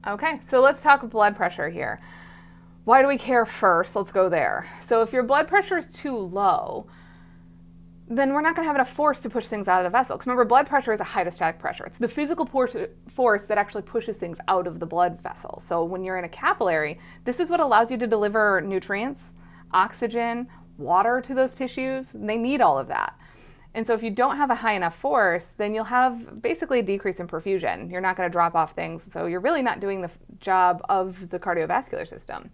Okay, so let's talk blood pressure here. Why do we care first? Let's go there. So if your blood pressure is too low, then we're not going to have enough force to push things out of the vessel. Because remember, blood pressure is a hydrostatic pressure. It's the physical force that actually pushes things out of the blood vessel. So when you're in a capillary, this is what allows you to deliver nutrients, oxygen, water to those tissues. They need all of that. And so if you don't have a high enough force, then you'll have basically a decrease in perfusion. You're not going to drop off things. So you're really not doing the job of the cardiovascular system.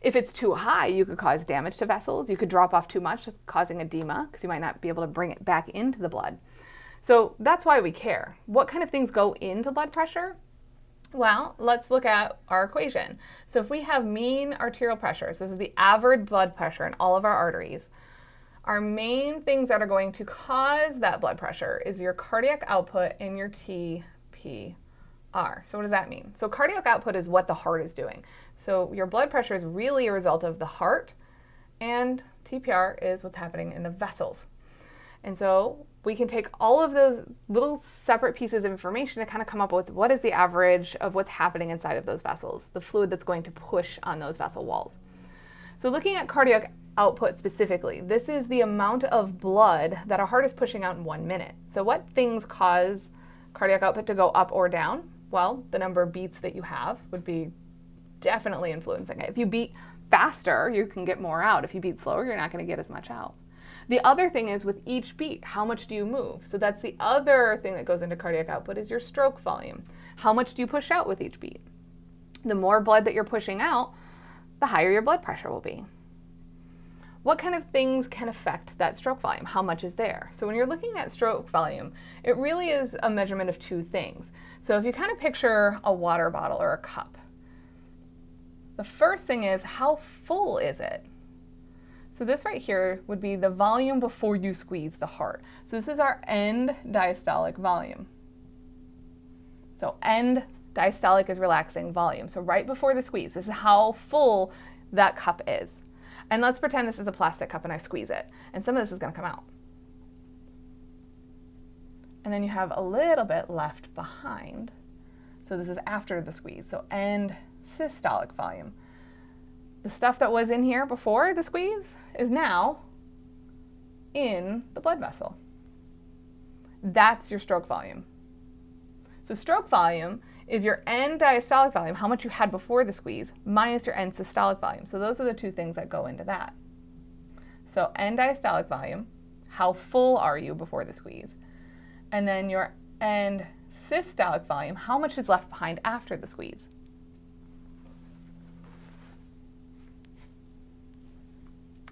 If it's too high, you could cause damage to vessels. You could drop off too much, causing edema, because you might not be able to bring it back into the blood. So that's why we care. What kind of things go into blood pressure? Well, let's look at our equation. So if we have mean arterial pressure, so this is the average blood pressure in all of our arteries, our main things that are going to cause that blood pressure is your cardiac output and your TPR. So what does that mean? So cardiac output is what the heart is doing. So your blood pressure is really a result of the heart, and TPR is what's happening in the vessels. And so we can take all of those little separate pieces of information to kind of come up with what is the average of what's happening inside of those vessels, the fluid that's going to push on those vessel walls. So looking at cardiac output specifically, this is the amount of blood that our heart is pushing out in 1 minute. So what things cause cardiac output to go up or down? Well, the number of beats that you have would be definitely influencing it. If you beat faster, you can get more out. If you beat slower, you're not going to get as much out. The other thing is with each beat, how much do you move? So that's the other thing that goes into cardiac output is your stroke volume. How much do you push out with each beat? The more blood that you're pushing out, the higher your blood pressure will be. What kind of things can affect that stroke volume? How much is there? So when you're looking at stroke volume, it really is a measurement of two things. So if you kind of picture a water bottle or a cup, the first thing is how full is it? So this right here would be the volume before you squeeze the heart. So this is our end diastolic volume. So end diastolic is relaxing volume. So right before the squeeze, this is how full that cup is. And let's pretend this is a plastic cup and I squeeze it. And some of this is going to come out. And then you have a little bit left behind. So this is after the squeeze. So end systolic volume. The stuff that was in here before the squeeze is now in the blood vessel. That's your stroke volume. So stroke volume is your end diastolic volume, how much you had before the squeeze, minus your end systolic volume. So those are the two things that go into that. So end diastolic volume, how full are you before the squeeze? And then your end systolic volume, how much is left behind after the squeeze?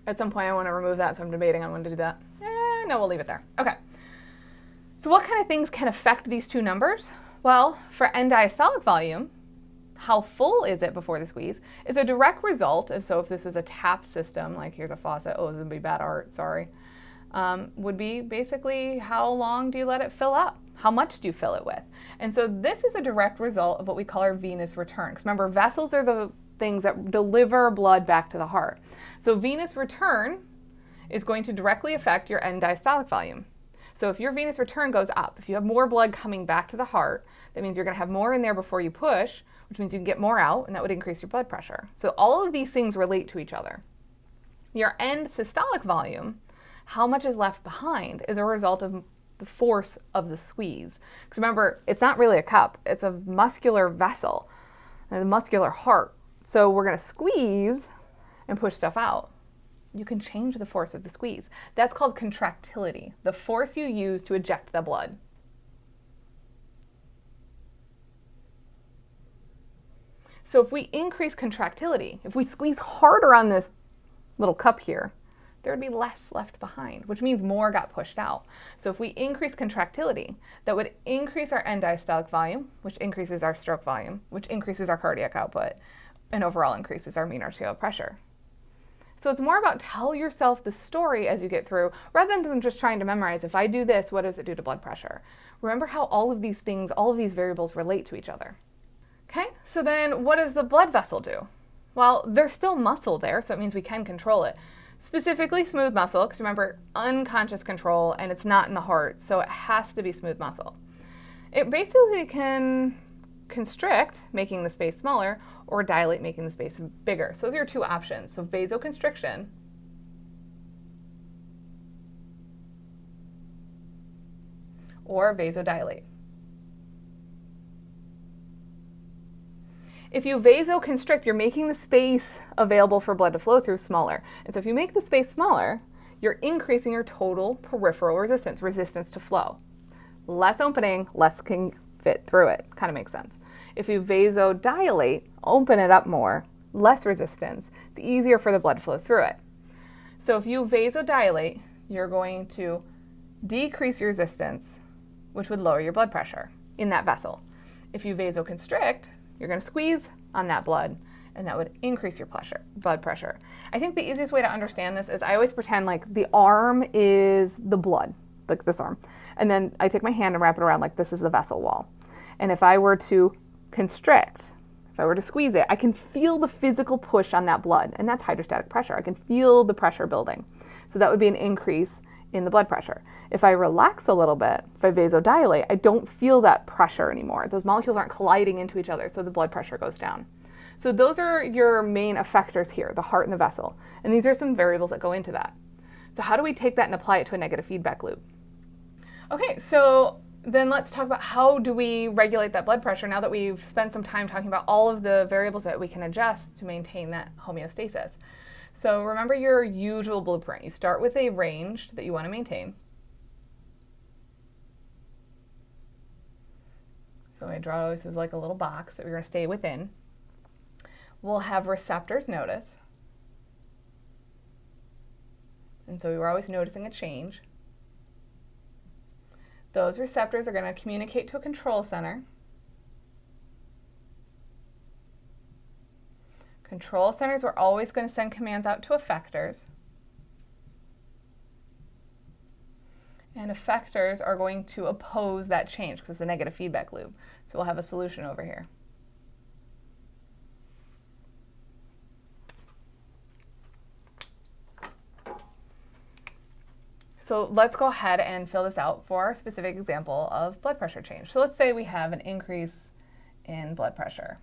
At some point I want to remove that, so I'm debating on when to do that. No, we'll leave it there. Okay. So what kind of things can affect these two numbers? Well, for end diastolic volume, how full is it before the squeeze, is a direct result of, so if this is a tap system, like here's a faucet, oh, this would be bad art, sorry, would be basically how long do you let it fill up? How much do you fill it with? And so this is a direct result of what we call our venous return. Because remember, vessels are the things that deliver blood back to the heart. So venous return is going to directly affect your end diastolic volume. So if your venous return goes up, if you have more blood coming back to the heart, that means you're going to have more in there before you push, which means you can get more out, and that would increase your blood pressure. So all of these things relate to each other. Your end systolic volume, how much is left behind, is a result of the force of the squeeze. Because remember, it's not really a cup, it's a muscular vessel, a muscular heart. So we're going to squeeze and push stuff out. You can change the force of the squeeze. That's called contractility, the force you use to eject the blood. So if we increase contractility, if we squeeze harder on this little cup here, there would be less left behind, which means more got pushed out. So if we increase contractility, that would increase our end diastolic volume, which increases our stroke volume, which increases our cardiac output, and overall increases our mean arterial pressure. So it's more about tell yourself the story as you get through, rather than just trying to memorize, if I do this, what does it do to blood pressure? Remember how all of these things, all of these variables relate to each other. Okay, so then what does the blood vessel do? Well, there's still muscle there, so it means we can control it. Specifically smooth muscle, because remember, unconscious control, and it's not in the heart, so it has to be smooth muscle. It basically can constrict, making the space smaller, or dilate, making the space bigger. So those are your two options. So vasoconstriction or vasodilate. If you vasoconstrict, you're making the space available for blood to flow through smaller. And so if you make the space smaller, you're increasing your total peripheral resistance to flow. Less opening, less can fit through it. Kind of makes sense. If you vasodilate, open it up more, less resistance. It's easier for the blood to flow through it. So if you vasodilate, you're going to decrease your resistance, which would lower your blood pressure in that vessel. If you vasoconstrict, you're going to squeeze on that blood, and that would increase your blood pressure. I think the easiest way to understand this is I always pretend like the arm is the blood, like this arm. And then I take my hand and wrap it around like this is the vessel wall. And if I were to constrict, if I were to squeeze it, I can feel the physical push on that blood, and that's hydrostatic pressure. I can feel the pressure building. So that would be an increase in the blood pressure. If I relax a little bit, if I vasodilate, I don't feel that pressure anymore. Those molecules aren't colliding into each other, so the blood pressure goes down. So those are your main effectors here, the heart and the vessel. And these are some variables that go into that. So how do we take that and apply it to a negative feedback loop? Okay, so then let's talk about how do we regulate that blood pressure now that we've spent some time talking about all of the variables that we can adjust to maintain that homeostasis. So remember your usual blueprint. You start with a range that you want to maintain. So I draw this as like a little box that we're going to stay within. We'll have receptors notice. And so we were always noticing a change. Those receptors are going to communicate to a control center. Control centers, we're always going to send commands out to effectors. And effectors are going to oppose that change because it's a negative feedback loop. So we'll have a solution over here. So let's go ahead and fill this out for a specific example of blood pressure change. So let's say we have an increase in blood pressure.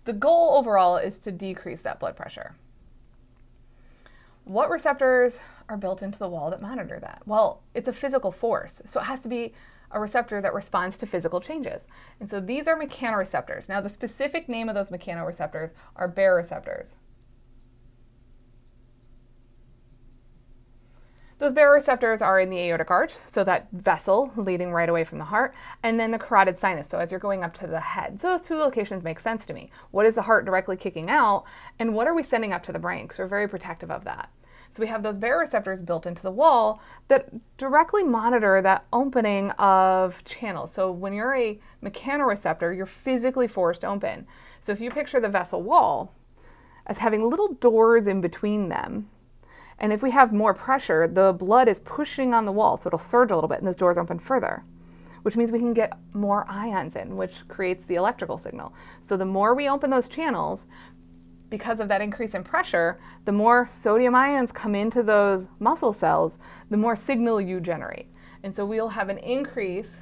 The goal overall is to decrease that blood pressure. What receptors are built into the wall that monitor that? Well, it's a physical force, so it has to be a receptor that responds to physical changes. And so these are mechanoreceptors. Now, the specific name of those mechanoreceptors are baroreceptors. Those baroreceptors are in the aortic arch, so that vessel leading right away from the heart, and then the carotid sinus, so as you're going up to the head. So those two locations make sense to me. What is the heart directly kicking out, and what are we sending up to the brain? Because we're very protective of that. So we have those baroreceptors built into the wall that directly monitor that opening of channels. So when you're a mechanoreceptor, you're physically forced open. So if you picture the vessel wall as having little doors in between them, and if we have more pressure, the blood is pushing on the wall, so it'll surge a little bit, and those doors open further, which means we can get more ions in, which creates the electrical signal. So the more we open those channels, because of that increase in pressure, the more sodium ions come into those muscle cells, the more signal you generate. And so we'll have an increase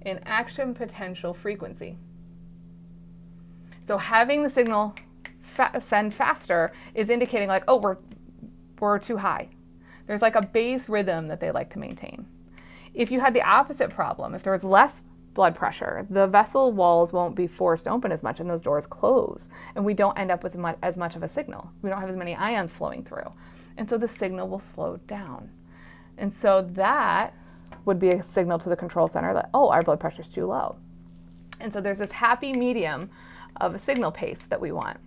in action potential frequency. So having the signal send faster is indicating like, oh, we're too high. There's like a base rhythm that they like to maintain. If you had the opposite problem, if there was less blood pressure, the vessel walls won't be forced open as much and those doors close, and we don't end up with as much of a signal. We don't have as many ions flowing through. And so the signal will slow down. And so that would be a signal to the control center that, oh, our blood pressure is too low. And so there's this happy medium of a signal pace that we want.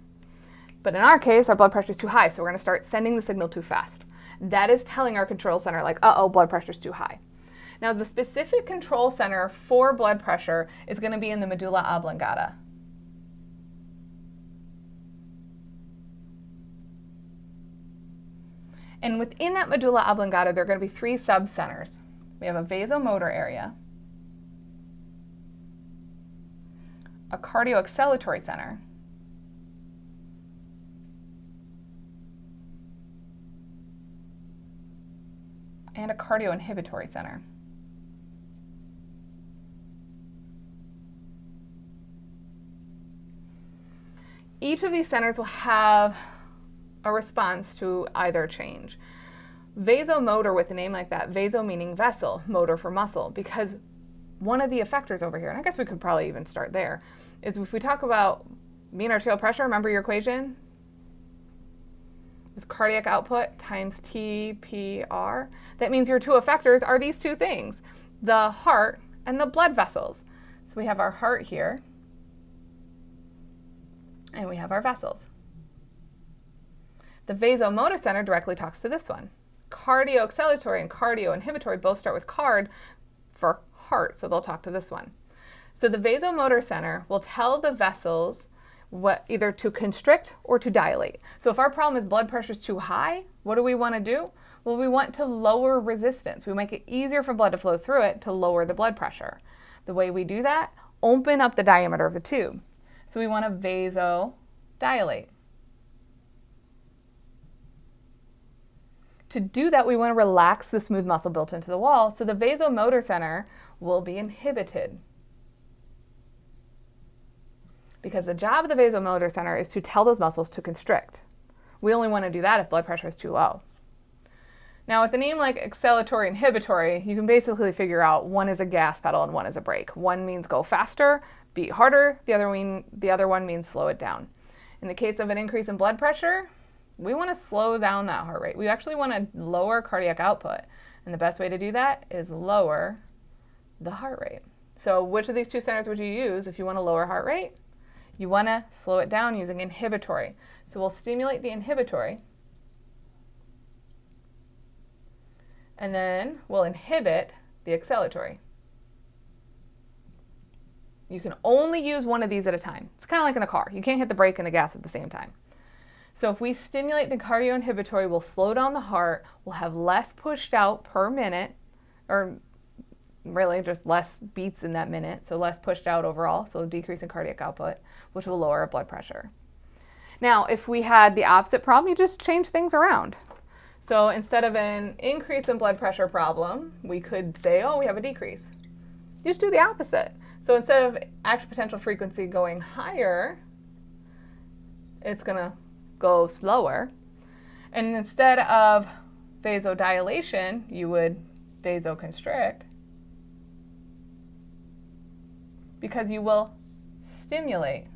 But in our case, our blood pressure is too high, so we're going to start sending the signal too fast. That is telling our control center, like, uh-oh, blood pressure is too high. Now, the specific control center for blood pressure is going to be in the medulla oblongata. And within that medulla oblongata, there are going to be three subcenters. We have a vasomotor area, a cardioacceleratory center, and a cardioinhibitory center. each of these centers will have a response to either change. Vasomotor, with a name like that, vaso meaning vessel, motor for muscle, because one of the effectors over here, and I guess we could probably even start there, is if we talk about mean arterial pressure, remember your equation? It's cardiac output times TPR. That means your two effectors are these two things, the heart and the blood vessels. So we have our heart here, and we have our vessels. The vasomotor center directly talks to this one. Cardioacceleratory and cardioinhibitory both start with card for heart, so they'll talk to this one. So the vasomotor center will tell the vessels what either to constrict or to dilate. So if our problem is blood pressure is too high, what do we want to do? Well, we want to lower resistance. We make it easier for blood to flow through it to lower the blood pressure. The way we do that, open up the diameter of the tube. So we want to vasodilate. To do that, we want to relax the smooth muscle built into the wall, so the vasomotor center will be inhibited. Because the job of the vasomotor center is to tell those muscles to constrict. We only want to do that if blood pressure is too low. Now, with a name like acceleratory inhibitory, you can basically figure out one is a gas pedal and one is a brake. One means go faster, beat harder. The other one means slow it down. In the case of an increase in blood pressure, we want to slow down that heart rate. We actually want to lower cardiac output. And the best way to do that is lower the heart rate. So which of these two centers would you use if you want to lower heart rate? You want to slow it down using inhibitory. So we'll stimulate the inhibitory, and then we'll inhibit the acceleratory. You can only use one of these at a time. It's kind of like in a car. You can't hit the brake and the gas at the same time. So if we stimulate the cardioinhibitory, we'll slow down the heart, we'll have less pushed out per minute, or really just less beats in that minute, so less pushed out overall, so decrease in cardiac output, which will lower our blood pressure. Now, if we had the opposite problem, you just change things around. So instead of an increase in blood pressure problem, we could say, oh, we have a decrease. You just do the opposite. So instead of active potential frequency going higher, it's going to go slower. And instead of vasodilation, you would vasoconstrict, because you will stimulate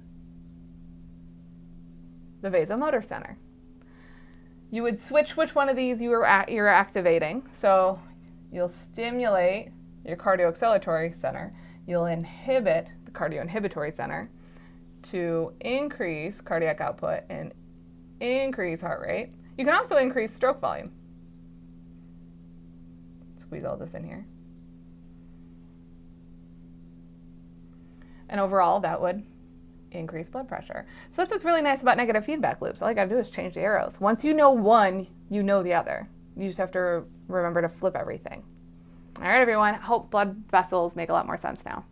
the vasomotor center. You would switch which one of these you're activating. So you'll stimulate your cardioacceleratory center. You'll inhibit the cardioinhibitory center to increase cardiac output and increase heart rate. You can also increase stroke volume. Squeeze all this in here. And overall, that would increase blood pressure. So that's what's really nice about negative feedback loops. All you gotta do is change the arrows. Once you know one, you know the other. You just have to remember to flip everything. All right, everyone. I hope blood vessels make a lot more sense now.